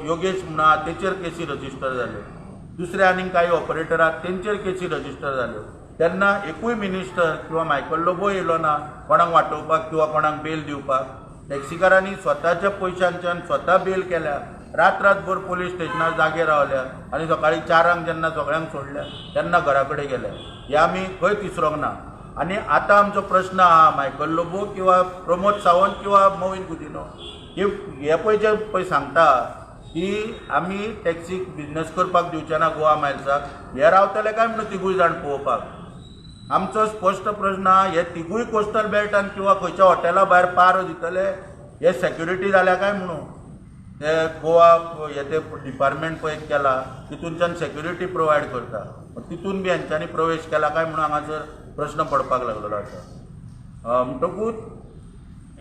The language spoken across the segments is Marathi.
योगेश म्हणा तेचेर केसी रजिस्टर जाल्यो, दुसरे आनीक काही ऑपरेटर आहात तेंचेर केसी रजिस्टर जाल्यो। तेन्ना एकूय मिनिस्टर किंवा मायकल लोबो येयलो ना कोणाक वाटोवपाक किंवा कोणाक बेल दिवपाक। टॅक्सीकारांनी स्वताच्या पयशांच्यान स्वता बेल केल्या, रातभर पोलीस स्टेशनार जागे रावल्या आनी सकाळी 4 जेन्ना सगळ्यांक सोडल्या तेन्ना घरा कडेन गेले। हे आमी खंय तिसरोंक ना। आनी आतां आमचो प्रश्न आहा मायकल लोबो किंवा प्रमोद सावंत किंवा मोविन गुदिनो हे पळय जे पळय सांगता की आमी टॅक्सीक बिजनेस करपाक दिवचे ना गोवा मायल्साक, हे रावतले काय म्हणून तिगूय जाण पळोवपाक। आमचो स्पश्ट प्रश्न आहा, हे तिगूय कोस्टल बेल्टान किंवा खंयच्या हॉटेला भायर पारो दितले हे सेक्युरिटी जाल्या काय म्हणून। ते गोवा हे ते डिपार्टमेंट पळय केला तितूनच्यान सेक्युरिटी प्रोवायड करता, तितून बी हेंच्यांनी प्रवेश केला काय म्हणून हांगासर प्रश्न पडपाक लागलेलो आसा। म्हणटकूच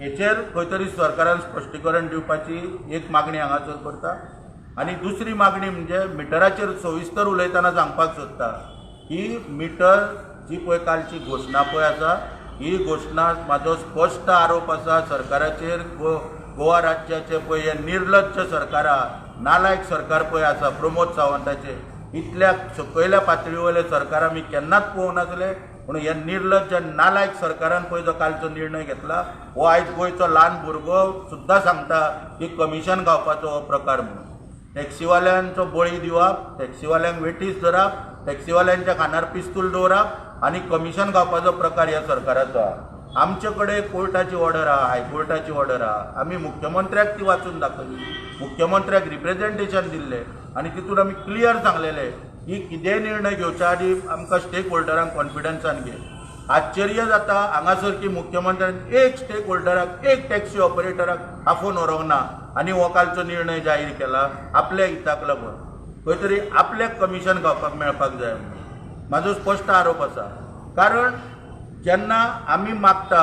हेचेर खंय तरी सरकारान स्पश्टीकरण दिवपाची एक मागणी हांगासर करता। आनी दुसरी मागणी म्हणजे मिटराचेर सविस्तर उलयतना सांगपाक सोदता की मिटर जी पळय कालची घोशणा पळय आसा ही घोशणा म्हाजो स्पश्ट आरोप आसा सरकाराचेर, गोवा राज्याचे पळय हे निर्लज्ज सरकार नालायक सरकार पळय आसा प्रमोद सावंताचे, इतल्या सकयल्या पातळी वयले सरकार आमी केन्नाच पळोवंक नासले। पूण हे निर्लज्ज नालायक सरकारान पळय जो कालचो निर्णय घेतला हो आयज गोंयचो ल्हान भुरगो सुद्दां सांगता की कमिशन गावपाचो हो प्रकार म्हणून। टॅक्सीवाल्यांचो बळी दिवप, टॅक्सीवाल्यांक वेठीस धरप, टॅक्सीवाल्यांच्या कानार पिस्तूल दवरप आनी कमिशन गावपाचो प्रकार ह्या सरकाराचो आहा। आमचे कडेन कोर्टाची ऑर्डर आहा, हायकोर्टाची ऑर्डर आहा, आमी मुख्यमंत्र्याक ती वाचून दाखयली, मुख्यमंत्र्याक रिप्रेझेंटेशन दिल्लें आनी तितून आमी क्लियर सांगलेलें की कितेंय निर्णय घेवच्या आदी आमकां स्टेक होल्डरांक कॉन्फिडन्सान घे। आश्चर्य जाता हांगासर की मुख्यमंत्र्यान एक स्टेक होल्डराक, एक टॅक्सी ऑपरेटराक आफोवन व्हरोंक ना आनी हो कालचो निर्णय जाहीर केला आपल्या हिताक लागून। खंय तरी आपल्याक कमिशन गावपाक मेळपाक जाय म्हणून म्हाजो स्पश्ट आरोप आसा। कारण जेन्ना आमी मागता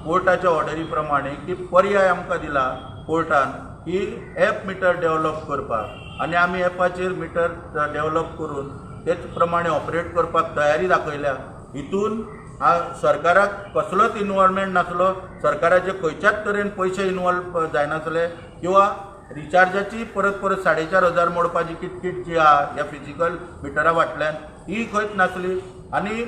कोर्टाच्या ऑर्डरी प्रमाणे की पर्याय आमकां दिला कोर्टान की एप मिटर डेव्हलप करपाक आनी आमी एपाचेर मिटर डेव्हलप करून तेच प्रमाणे ऑपरेट करपाक तयारी दाखयल्या, हितून सरकाराक कसलोच इन्वॉल्वमेंट नासलो, सरकाराचे खंयच्याच तरेन पयशे इन्वॉल्व जायनासले किंवा रिचार्जाची परत 4,500 मोडपाची किटकिट जी आहा ह्या फिजिकल मिटरा फाटल्यान ही खंयच नासली। आनी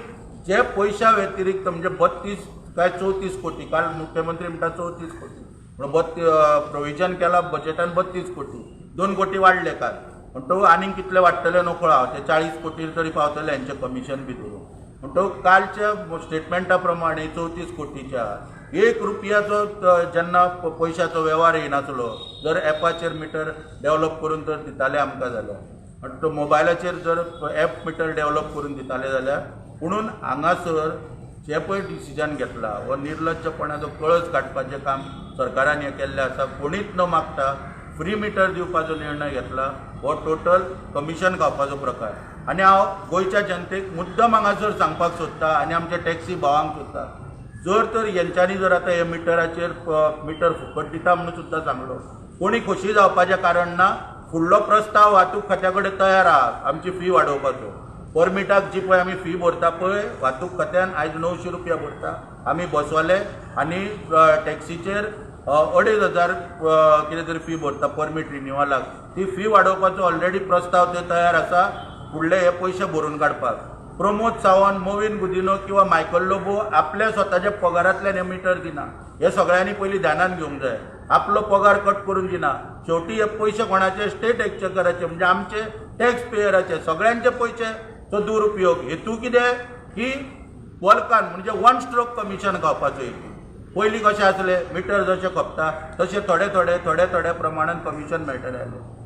जे पयशा व्यतिरिक्त म्हणजे 32 काय 34 कोटी, काल मुख्यमंत्री म्हणटा 34 कोटी म्हणून प्रोविजन केला बजेटान 32 कोटी, 2 कोटी वाडले काल, म्हणटो आनीक कितले वाडटले नको हांव ते 40 कोटी तरी पावतले हेंचे कमिशन बी धरून। म्हणटो कालच्या स्टेटमेंटा प्रमाणे 34 कोटीच्या 1 रुपयाचो जेन्ना पयशाचो वेव्हार येनासलो, जर एपाचेर मिटर डेव्हलप करून जर दिताले आमकां जाल्यार, म्हणटो मोबायलाचेर जर एप मिटर डेव्हलप करून दिताले जाल्यार, पुणून हांगासर जे पळय डिसिजन घेतला हो निर्लज्जपणाचो कळस काडपाचें काम सरकारान हें केल्लें आसा। कोणीच न मागता फ्री मिटर दिवपाचो निर्णय घेतला हो टोटल कमिशन गावपाचो प्रकार। आनी हांव गोंयच्या जनतेक मुद्दम हांगासर सांगपाक सोदता आनी आमच्या टॅक्सी भावांक सोदता, जर तर हेंच्यांनी जर आतां हे मिटराचेर मिटर फुकट दिता म्हणून सुद्दां सांगलो, कोणी खोशी जावपाचें कारण ना। फुडलो प्रस्ताव वाहतूक खात्या कडेन तयार आहा आमची फी वाडोवपाचो। परमिटाक जी पळय आमी फी भरता पळय वाहतूक खात्यान आयज 900 रुपया भरता आमी बसवाले आनी टॅक्सीचेर 2,500 कितें तरी फी भरता परमीट रिन्युवलाक, ती फी वाडोवपाचो ऑलरेडी प्रस्ताव ते तयार आसा फुडले हे पयशे भरून काडपाक। प्रमोद सावंत, मोविन गुदिनो किंवा मायकल लोबो आपल्या स्वताच्या पगारांतल्यान हे मिटर दिना, हे सगळ्यांनी पयलीं ध्यानान घेवंक जाय। आपलो पगार कट करून दिना, शेवटी हे पयशे कोणाचे स्टेट एक्चेकराचे म्हणजे आमचे टॅक्स पेयराचे सगळ्यांचे पयशेचो दुरुपयोग। हेतू कितें की बल्कान म्हणजे 1 स्ट्रोक कमिशन गावपाचो हेतू। पयलीं कशें आसलें मिटर जशें खपता तशें थोडे थोडे प्रमाणान कमिशन मेळटलें।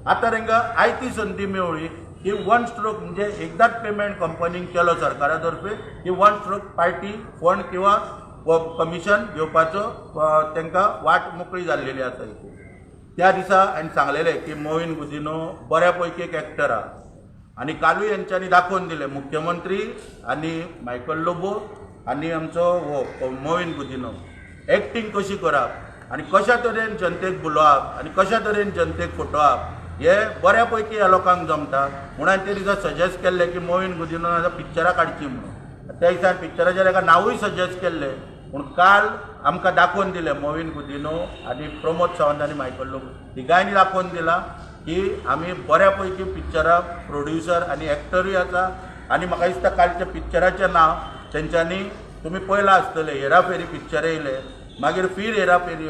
आतां तांकां आयती संदी मेळ्ळी की 1 स्ट्रोक म्हणजे एकदाच पेमेंट कंपनीक केलो सरकारा तर्फे की 1 स्ट्रोक पार्टी फंड किंवा कमिशन घेवपाचो तांकां वाट मोकळी जाल्लेली आसा। त्या दिसा हांवें सांगलेलें की मोविन गुदिनो बऱ्यापैकी एक एक्टर आहा आनी कालूय हेंच्यांनी दाखोवन दिलें, मुख्यमंत्री आनी मायकल लोबो आनी आमचो हो मोविन गुदिनो एक्टींग कशी करप आनी कशा तरेन जनतेक बुलोवप आनी कशा तरेन जनतेक फटोवप हे बऱ्यापैकी ह्या लोकांक जमता। म्हणून हांवें ते दिसा सजेस्ट केल्लें की मोविन गुदिनो पिक्चरां काडची म्हणून। त्या दिसा पिक्चराचेर एका नांवूय सजेस्ट केल्लें, पूण काल आमकां दाखोवन दिलें मोविन गुदिनो आनी प्रमोद सावंत आनी मायकल लोबो तिगांयनी दाखोवन दिला की आमी बऱ्यापैकी पिक्चरां प्रोड्युसर आनी एक्टरूय आसा आनी म्हाका दिसता कालच्या पिक्चराचें नांव तेंच्यांनी तुमी पळयलां आसतलें हेराफेरी पिक्चर येयलें मागीर फिर हेराफेरी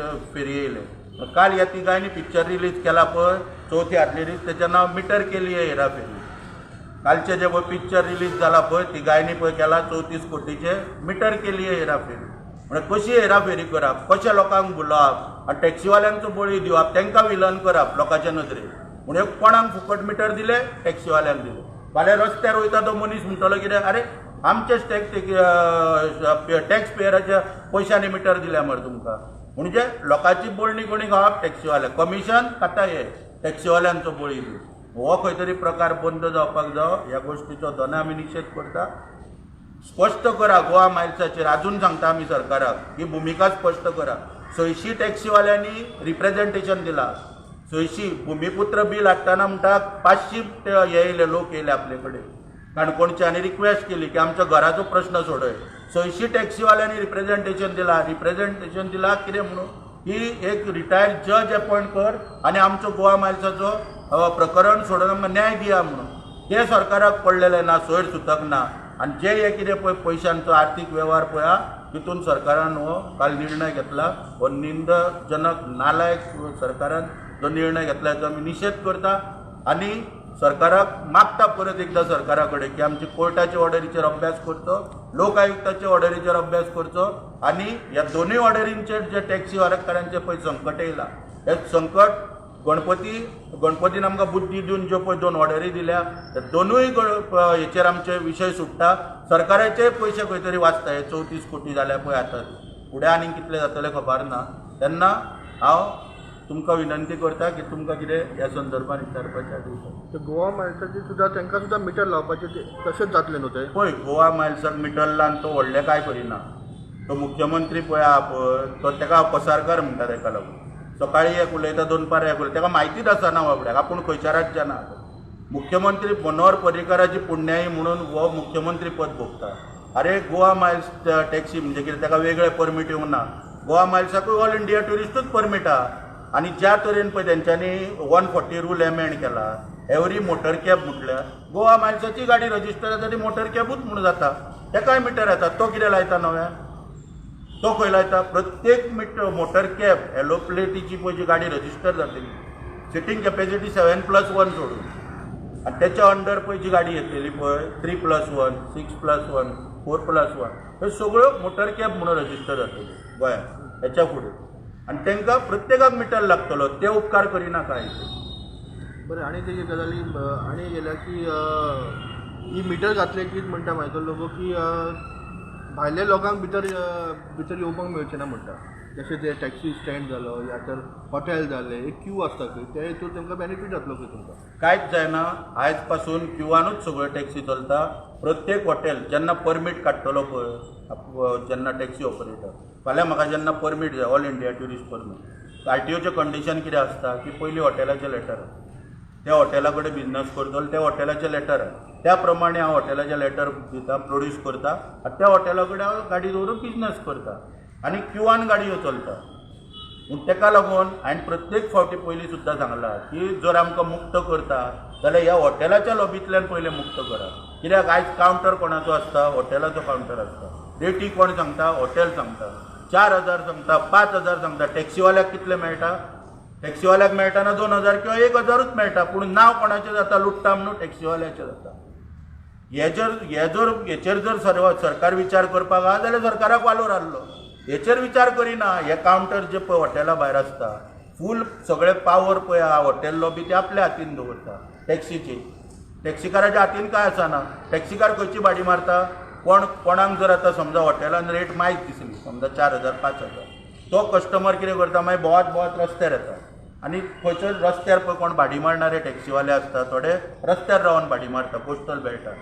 येयलें काल ह्या तिगांयनी पिक्चर रिलीज केला पळय चवथी आदले दीस तेचें नांव मिटर केली हेराफेरी कालचे जे पळय पिक्चर रिलीज जाला पळय तिगांयनी पळय केला 34 कोटीचे मिटर केली हेराफेरी म्हणजे कशी हेराफेरी करप कशे लोकांक बुलोवप आनी टॅक्सीवाल्यांचो बळी दिवप तांकां विलन करप लोकांच्या नदरेन म्हणजे कोणाक फुकट मिटर दिले टॅक्सीवाल्यांक दिले फाल्यां रस्त्यार वयता तो मनीस म्हणटलो कितें अरे आमचेच टॅक्स पेयराच्या पयशांनी मिटर दिल्या मरे तुमकां म्हणजे लोकांची बळणी कोणी खावप टॅक्सीवाले कमिशन खाता हे टॅक्सीवाल्यांचो बळी दिवप हो खंय तरी प्रकार बंद जावपाक जाय ह्या गोष्टीचो दोनाय आमी निशेध करता स्पश्ट करा गोवा मायल्साचेर अजून सांगता आमी सरकाराक ही भुमिका स्पश्ट करा 600 टॅक्सीवाल्यांनी रिप्रेझेंटेशन दिलां 600 भुमिपुत्र बील हाडटाना म्हणटा 500 हे येयले लोक येयले आपले कडेन काणकोणचे आनी रिक्वेस्ट केली की आमच्या घराचो प्रश्न सोडय 600 टॅक्सीवाल्यांनी रिप्रेझेंटेशन दिला कितें म्हणून ही एक रिटायर्ड जज अपॉयंट कर आनी आमचो गोवा मायल्साचो प्रकरण सोडून आमकां न्याय दिया म्हणून ते सरकाराक पडलेले ना सोयर सुतक ना आनी जे हे कितें पळय पयशांचो आर्थीक वेव्हार पळया तितून सरकारान हो काल निर्णय घेतला हो निंदजनक नालायक सरकारान जो निर्णय घेतला तो आमी निशेध करता आनी सरकाराक मागता परत एकदा सरकारा कडेन की आमचे कोर्टाच्या ऑर्डरीचेर अभ्यास करचो लोक आयुक्ताच्या ऑर्डरीचेर अभ्यास करचो आनी ह्या दोनूय ऑर्डरींचेर जे टॅक्सी वारकारांचें पळय संकट येयलां हें संकट गणपतीन आमकां बुद्धी दिवन ज्यो पळय 2 ऑर्डरी दिल्या त्या दोनूय हेचेर आमचे विशय सुट्टा सरकाराचे पयशे खंय तरी वाचता हे 34 कोटी जाल्या पळय आतां फुडें आनीक कितले जातले खबर ना तेन्ना हांव तुमकां विनंती करता की तुमकां कितें ह्या संदर्भात विचारपाचें आसा गोवा मायल्साची सुद्दां तांकां सुद्दां मिटर लावपाचें तशेंच जातलें न्हू तें पळय गोवा मायल्साक मिटर लावन तो व्हडलें कांय करिना तो मुख्यमंत्री पळय आहा पळय तो तेका पसारकार म्हणटा ताका लागून सकाळी एक उलयता दनपार एक उलयता ताका म्हायतीच आसना बाबड्याक आपूण खंयच्या राज्यान आहा मुख्यमंत्री मनोहर पर्रीकाराची पुण्याई म्हणून हो मुख्यमंत्री पद भोगता अरे गोवा मायल्स टॅक्सी म्हणजे कितें ताका वेगळे परमीट येवंक ना गोवा मायल्साकूय ऑल इंडिया ट्युरिस्टूच परमीट आहा आनी ज्या तरेन पळय तेंच्यांनी 140 रूल एमेंड केला एवरी मोटर कॅब म्हटल्यार गोवा मायल्साची गाडी रजिस्टर जाता ती मोटर कॅबूच म्हणून जाता तेकाय मिटर येता तो कितें लायता नव्या तो खंय लायता प्रत्येक मोटर कॅब एलोप्लेटीची पळय जी गाडी रजिस्टर जातली सिटींग कॅपेसिटी 7+1 सोडून आनी तेच्या अंडर पळय जी गाडी येतली पळय 3+1 6+1 4+1 ह्यो सगळ्यो मोटर कॅब म्हणून रजिस्टर जातली गोंयांत हेच्या फुडें आनी तांकां प्रत्येकाक मिटर लागतलो ते उपकार करिना कांय बरें आनी तेजी गजाली आनी गेल्या की ही मिटर घातले की म्हणटा मायकल लोगो की भायल्या लोकांक भितर येवपाक मेळचें ना म्हणटा जशें ते टॅक्सी स्टँड जालो या तर हॉटेल जालें एक क्यू आसता खंय ते हितून तांकां बेनिफीट जातलो खंय तुमकां कांयच जायना आयज पासून क्यूआनूच सगळ्यो टॅक्सी चलता प्रत्येक हॉटेल जेन्ना परमीट काडटलो पळय जेन्ना टॅक्सी ऑपरेटर फाल्यां म्हाका जेन्ना परमीट जाय ऑल इंडिया ट्युरिस्ट परमीट आरटीओचें कंडिशन कितें आसता की पयलीं हॉटेलाचें लेटर त्या हॉटेला कडेन बिजनस करतलो त्या हॉटेलाचें लेटर त्या प्रमाणे हांव हॉटेलाचें लेटर दिता प्रोड्यूस करता आनी त्या हॉटेला कडेन हांव गाडी दवरून बिजनस करता आनी क्यूआन गाडयो चलता म्हूण तेका लागून हांवें प्रत्येक फावटी पयलीं सुद्दां सांगलां की जर आमकां मुक्त करता जाल्यार ह्या हॉटेलाच्या लॉबींतल्यान पयलें मुक्त करा कित्याक आयज कावंटर कोणाचो आसता हॉटेलाचो कावंटर आसता रेटी कोण सांगता हॉटेल सांगता 4,000 सांगता 5,000 सांगता टॅक्सीवाल्याक कितले मेळटा टॅक्सीवाल्याक मेळटाना 2,000 किंवा 1,000च मेळटा पूण नांव कोणाचें जाता लुट्टा म्हणून टॅक्सीवाल्याचें जाता हेचेर जर सरकार विचार करपाक आहा जाल्यार सरकाराक वालोर आहलो हेचेर विचार करिना हे कावंटर जे पळय हॉटेला भायर आसता फूल सगळे पावर पळय आहा हॉटेल लॉबी ते आपल्या हातीन दवरता टॅक्सीची टॅक्सीकाराच्या हातीन काय आसना टॅक्सीकार खंयची भाडी मारता कोणाक जर आतां समजा हॉटेलान रेट मायज दिसली समजा 4,000 5,000 तो कस्टमर कितें करता मागीर बोवात रस्त्यार येता आनी खंयच्याय रस्त्यार पळय कोण भाडी मारणारे टॅक्सीवाले आसता थोडे रस्त्यार रावन भाडी मारता पोस्टल बेल्टार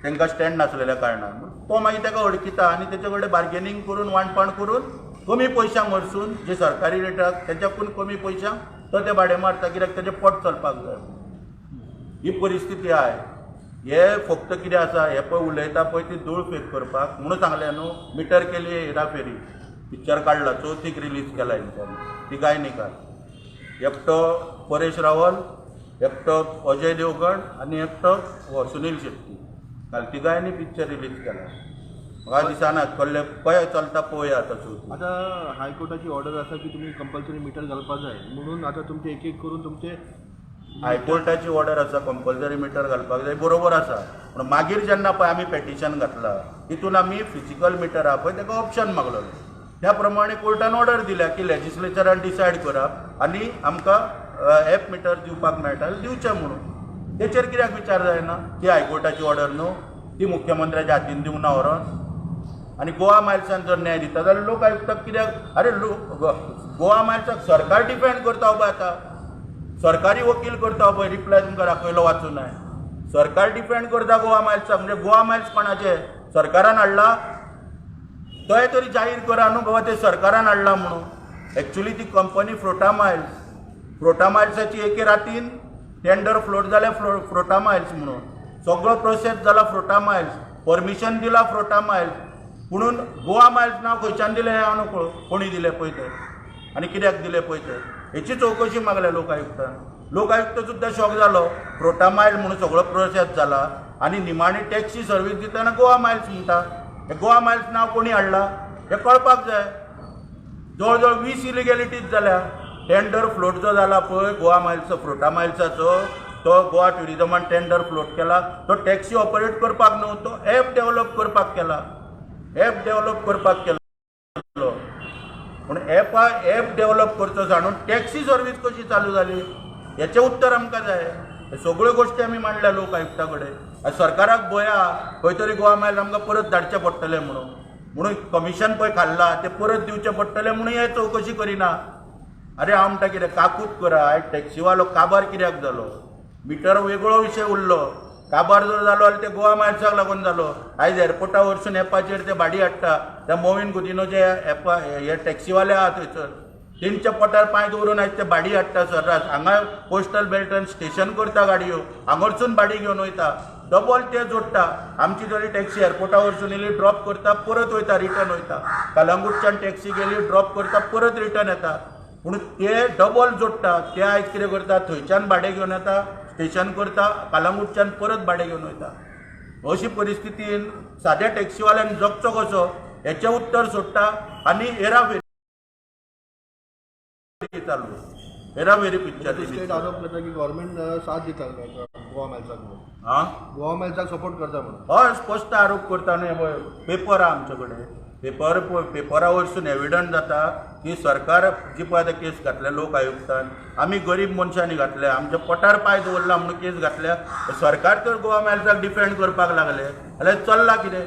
तांकां स्टँड नासलेल्या कारणान तो मागीर ताका अडकिता आनी तेचे कडेन बार्गेनींग करून वांटपाण करून कमी पयशांक वरसून जे सरकारी रेटाक तेच्याकून कमी पयशांक तो ते भाडे मारता कित्याक तेजें पोट चलपाक जाय ही परिस्थिती आहे हे फक्त कितें आसा हे पळय उलयता पळय ती धूळ फेक करपाक म्हणून सांगलें न्हू मिटर केली हेराफेरी पिक्चर काडला चवथीक रिलीज केला हेंच्यांनी ती गाय निकाल एकटो परेश रावल एकटो अजय देवगण आणि एकटो सुनील शेट्टी. काल तिगांनी पिक्चर रिलीज केला. म्हाका दिसना कसले खंय चलता पळोवया तसो. आता हायकोर्टाची ऑर्डर आसा की तुम्ही कंपल्सरी मिटर घालपा जाय म्हणून आता तुमचे एक एक करून तुमचे हायकोर्टाची ऑर्डर आसा कंपल्सरी मिटर घालपाक जाय, बरोबर आसा. पूण मागीर जेन्ना पळय आमी पेटिशन घातलां तितून आमी फिजिकल मिटर आहा पळय ताका ऑप्शन मागलो. त्या प्रमाणे कोर्टान ऑर्डर दिल्या की लेजिस्लेचरान डिसायड करप आनी आमकां एप मिटर दिवपाक मेळटा दिवचें म्हणून. तेचेर कित्याक विचार जायना? ती हायकोर्टाची ऑर्डर न्हू, ती मुख्यमंत्र्याच्या हातीन दिवंक ना व्हरोन. आनी गोवा मायल्सान जर न्याय दिता जाल्यार लोक आयुक्ताक कित्याक अरे गोवा मायल्साक सरकार डिफेंड करता पळय आतां, सरकारी वकील करता पळय. रिप्लाय तुमकां दाखयलो वाचून हांवें. सरकार डिफेंड करता गोवा मायल्साक. म्हणजे गोवा मायल्स कोणाचे? सरकारान हाडला? तोय तरी जाहीर करा न्हू बाबा ते सरकारान हाडला म्हणून. एक्चुली ती कंपनी फ्रोटा मायल्साची एके रातीन टेंडर फ्लोट जाल्या फ्रोटा मायल्स म्हणून. सगळो प्रोसेस जाला फ्रोटा मायल्स, परमिशन दिला फ्रोटा मायल्स. म्हणून गोवा मायल्स नांव खंयच्यान दिलें हें हांव नकळो. कोणी दिलें पळय तें आनी कित्याक दिलें पळय तें हेची चवकशी मागल्या लोकायुक्तान. लोकायुक्त सुद्दां शॉक जालो. फ्रोटा मायल म्हणून सगळो प्रोसेस जाला आनी निमाणी टॅक्सी सर्वीस दितना गोवा मायल्स म्हणटा. हे गोवा मायल्स नांव कोणी हाडला हें कळपाक जाय. जवळ जवळ 20 इलिगॅलिटीज जाल्या. टेंडर फ्लोट जो जाला पळय गोवा मायल्सचो फ्रोटा मायल्साचो, तो गोवा ट्युरिजमान टेंडर फ्लोट केला. तो टॅक्सी ऑपरेट करपाक न्हू, तो एप डेव्हलप करपाक केला. पूण एप डेव्हलप करचो जाणून टॅक्सी सर्वीस कशी चालू जाली हेचें उत्तर आमकां जाय. हे सगळ्यो गोश्टी आमी मांडल्या लोक आयुक्ता कडेन. सरकाराक भंय आहा खंय तरी गोवा मायल आमकां परत धाडचें पडटलें म्हणून कमिशन पळय खाल्ला तें परत दिवचें पडटलें म्हणून हे चवकशी करिना. अरे हांव म्हणटा कितें काकूत करा. आयज टॅक्सीवालो काबार कित्याक जालो? मिटर वेगळो विशय उरलो. काबार जर जालो जाल्यार ते गोवा मायल्साक लागून जालो. आयज एअरपोर्टा वरसून एपाचेर ते भाडी हाडटा. त्या मोविन गुदिनो जे हे टॅक्सीवाले आहा थंयसर तेंच्या पोटार पांय दवरून आयज ते भाडी हाडटा सर्रास. हांगा पोस्टल बेल्टान स्टेशन करता गाडयो, हांगरसून भाडी घेवन वयता. डबल ते जोडटा. आमची जरी टॅक्सी एअरपोर्टा वरसून येयली ड्रॉप करता परत वयता, रिटर्न वयता. कलंगूटच्यान टॅक्सी गेली ड्रॉप करता परत रिटर्न येता. पूण ते डबल जोडटा. ते आयज कितें करता थंयच्यान भाडें घेवन येता, स्टेशन करता, कलंगूटच्यान परत भाडें घेवन वयता. अशी परिस्थितीन साद्या टॅक्सीवाल्यांक जगचो कसो हेचें उत्तर सोडटा. आनी हेराफेरी चालू, हेराफेरी पिक्चर स्टेट आरोप करता की गव्हर्नमेंट साथ दिता गोवा मायल्साक म्हणून. गोवा मायल्साक सपोर्ट करता म्हणून. हय स्पश्ट आरोप करता न्हू. पेपर आहा आमचे कडेन. पेपरा वरसून एविडंट जाता की सरकार जी पळय आतां केस घातल्या लोक आयुक्तान, आमी गरीब मनशांनी घातल्या, आमच्या पोटार पांय दवरला म्हणून केस घातल्या. सरकार तर गोवा मायल्साक डिफेंड करपाक लागले जाल्यार चल्लां कितें?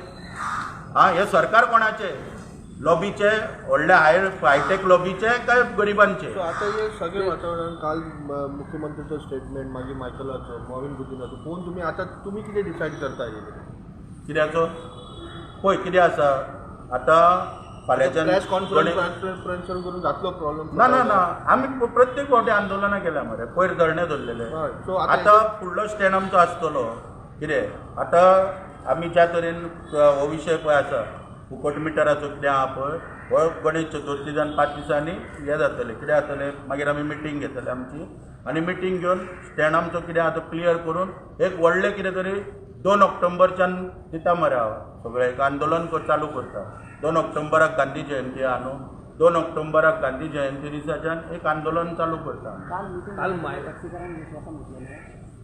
हे सरकार कोणाचें? लॉबीचे, व्हडल्या हायटेक लॉबीचे काय गरिबांचे? सो आता हे सगळे वातावरण काल मुख्यमंत्र्याचं स्टेटमेंट मागीर मायकलाचो मोविन गुदिनाचो पळोवन तुम्ही कितें डिसायड करता? कित्याचो पळय कितें आसा आतां फाल्यांच्यान प्रेस कॉन्फरन्स करून जातलो प्रॉब्लेम? ना ना ना आमी प्रत्येक फावटी आंदोलनां केल्या मरे. पयर धरणे धरलेले. सो आतां फुडलो स्टँड आमचो आसतलो. कितें आतां आमी ज्या तरेन हो विशय पळय आसा फुकट मिटराचो कितें आहा पळय, हो गणेश चतुर्थीच्यान 5 दिसांनी हे जातलें. कितें जातलें मागीर आमी मिटींग घेतले आमची आनी मिटींग घेवन स्टँड आमचो कितें आहा तो क्लियर करून एक व्हडलें कितें तरी 2 ऑक्टोबरच्यान दिता मरे हांव सगळें एक आंदोलन चालू करता. 2 ऑक्टोबराक गांधी जयंती आहा न्हू, 2 ऑक्टोबराक गांधी जयंती दिसाच्यान एक आंदोलन चालू करता.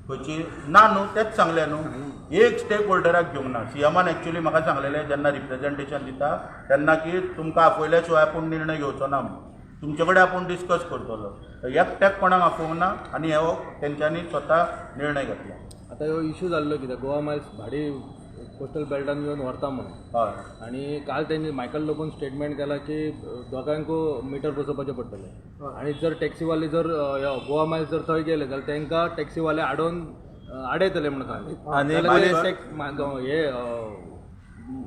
खंयची ना न्हू तेंच सांगलें न्हू. एक स्टेक होल्डराक घेवंक ना. सीएमान एक्चुली म्हाका सांगलेलें जेन्ना रिप्रेझेंटेशन दिता तेन्ना की तुमकां आफयल्या शिवाय आपूण निर्णय घेवचो ना म्हणून. तुमचे कडेन आपूण डिस्कस करतलो. एकट्याक कोणाक आफोवंक ना आनी हो तेंच्यांनी स्वता निर्णय घेतला. आता ह्यो इश्यू जाल्लो कित्याक गोवा मायल्स भाडी कोस्टल बेल्टान येवन व्हरता म्हणून. हय आनी काल तेंणी मायकल लोबोन स्टेटमेंट केला की दोगांयकू मिटर बसोवपाचें पडटलें. आनी जर टॅक्सीवाले जर गोवा मायल्स जर थंय गेले जाल्यार तांकां टॅक्सीवाले हाडून आडयतले म्हणून सांगलें. आनी हे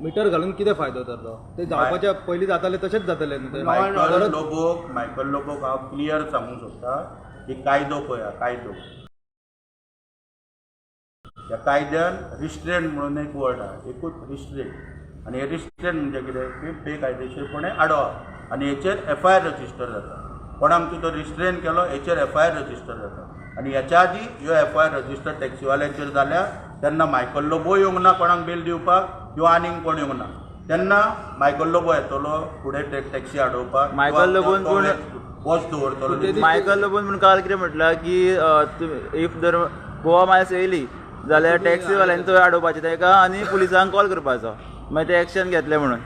मिटर घालून कितें फायदो तर ते जावपाच्या पयलीं जाताले तशेंच जातले न्हू. मायकल लोबोक हांव क्लियर सांगूंक सोदता की कायदो पळया कायदो. ह्या कायद्यान रिस्ट्रेंट म्हणून एक वर्ड आहा, एकूच रिस्ट्रेंट. आनी हे रिस्ट्रेंट म्हणजे कितें की बेकायदेशीरपणे आडोवप आनी हेचेर FIR रजिस्टर जाता. कोणाक तूं तो रिस्ट्रेंट केलो हेचेर FIR रजिस्टर जाता. आनी हेच्या आदी ह्यो FIR रजिस्टर टॅक्सीवाल्यांचेर जाल्या तेन्ना मायकल लोबो येवंक ना कोणाक बेल दिवपाक किंवा आनीक कोण येवंक ना तेन्ना मायकल लोबो येतलो फुडें टॅक्सी अडोवपाक मायकल लोबोन कोण वॉच दवरतलो मायकल लोबोन म्हणून काल कितें म्हटलां की इफ जर गोवा मायल्स येयली जाल्यार टॅक्सीवाल्यांनी थंय अडोवपाचें तेका आनी पुलिसांक कॉल करपाचो मागीर ते एक्शन घेतले म्हणून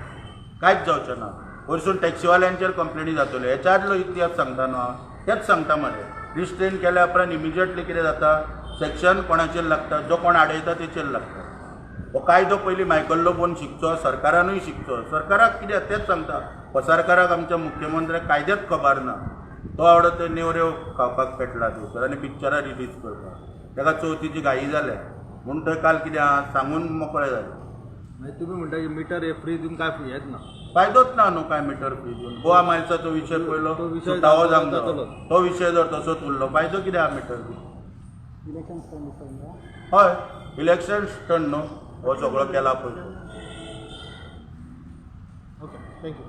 कांयच जावचें ना वरसून टॅक्सीवाल्यांचेर कंप्लेनी जातल्यो हेच्या आदलो इतिहास सांगता न्हू हांव तेच सांगता मरे रिस्ट्रेन केल्या उपरांत इमिजिएटली कितें जाता सेक्शन कोणाचेर लागता जो कोण आडयता तेचेर लागता हो कायदो पयलीं मायकल लोबोन शिकचो सरकारानूय शिकचो सरकाराक कित्याक तेच सांगता हो सरकाराक आमच्या मुख्यमंत्र्याक कायद्याच खबर ना तो आवडो ते नेवऱ्यो खावपाक पेटला दिवसर आनी पिक्चरां रिलीज करता ताका चवथीची घाई जाल्या म्हूण थंय काल कितें आहा सांगून मोकळे जाले मागीर तुमी म्हणटा की मिटर हे फ्री दिवन काय येत ना फायदोच ना न्हू काय मिटर फी दिवन गोवा मायल्साचो विशय पयलो तो विशय सुटावो जातलो. जालो तो विशय जर तसोच उरलो फायदो कितें आहा मिटर फी हय इलेक्शन स्टंट न्हू हो सगळो केला पळय ओके थँक्यू